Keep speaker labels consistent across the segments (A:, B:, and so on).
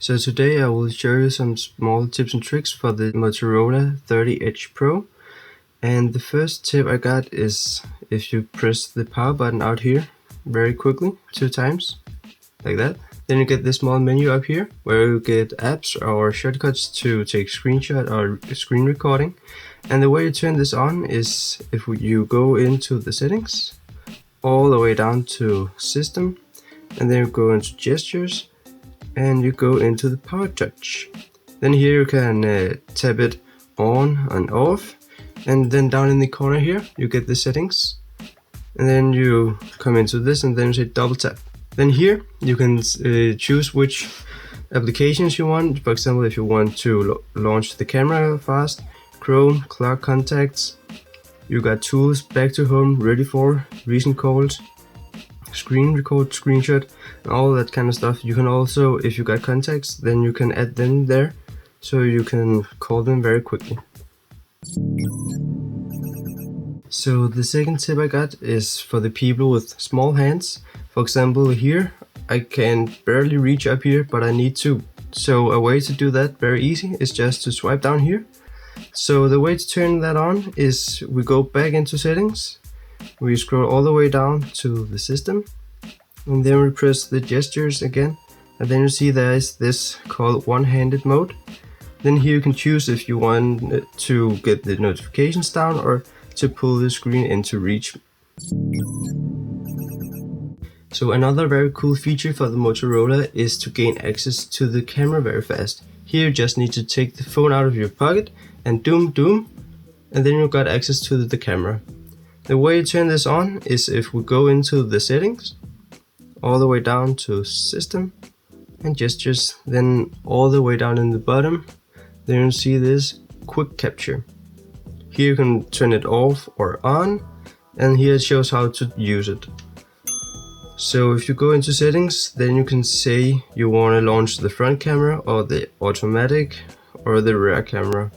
A: So today I will show you some small tips and tricks for the Motorola Edge Pro. And the first tip I got is if you press the power button out here very quickly 2 times, like that, then you get this small menu up here where you get apps or shortcuts to take screenshot or screen recording. And the way you turn this on is if you go into the settings all the way down to system, and then you go into gestures and you go into the power touch. Then here you can tap it on and off, and then down in the corner here you get the settings, and then you come into this and then you say double tap. Then here you can choose which applications you want. For example, if you want to launch the camera fast, Chrome, clock contacts, you got tools, back to home, ready for, recent calls, screen record, screenshot, and all that kind of stuff. You can also, if you got contacts, then you can add them there so you can call them very quickly. So the second tip I got is for the people with small hands. For example, here I can barely reach up here, but I need to. So a way to do that very easy is just to swipe down here. So the way to turn that on is we go back into settings, we scroll all the way down to the system, and then we press the gestures again, and then you see there is this called one-handed mode. Then here you can choose if you want to get the notifications down or to pull the screen into reach. So another very cool feature for the Motorola is to gain access to the camera very fast. Here you just need to take the phone out of your pocket and doom, and then you've got access to the camera. The way you turn this on is if we go into the settings, all the way down to system and gestures, then all the way down in the bottom, then you'll see this quick capture. Here you can turn it off or on, and here it shows how to use it. So if you go into settings, then you can say you want to launch the front camera or the automatic or the rear camera.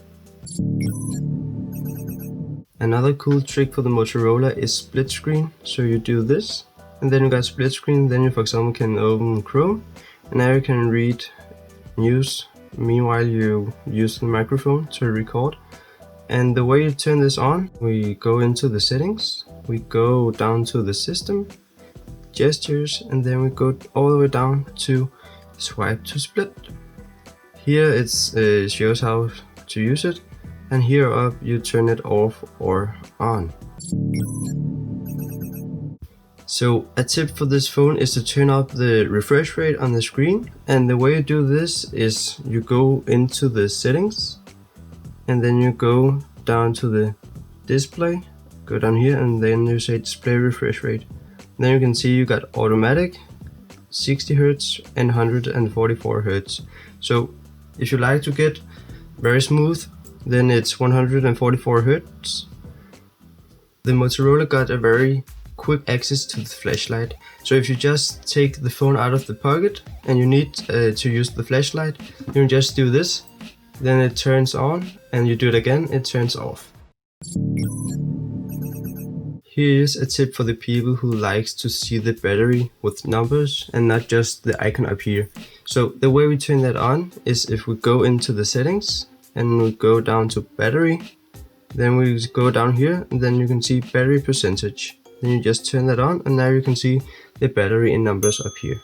A: Another cool trick for the Motorola is split screen. So you do this, and then you got split screen. Then you, for example, can open Chrome, and now you can read news. Meanwhile, you use the microphone to record. And the way you turn this on, we go into the settings, we go down to the system, gestures, and then we go all the way down to swipe to split. Here it shows how to use it, and here up you turn it off or on. So a tip for this phone is to turn up the refresh rate on the screen, and the way you do this is you go into the settings, and then you go down to the display, go down here, and then you say display refresh rate. Then you can see you got automatic, 60 Hz and 144 Hz. So if you like to get very smooth, then it's 144 Hz. The Motorola got a very quick access to the flashlight. So if you just take the phone out of the pocket and you need to use the flashlight, you can just do this, then it turns on, and you do it again, it turns off. Here's a tip for the people who likes to see the battery with numbers and not just the icon up here. So the way we turn that on is if we go into the settings and we go down to battery, then we go down here, and then you can see battery percentage. Then you just turn that on, and now you can see the battery in numbers up here.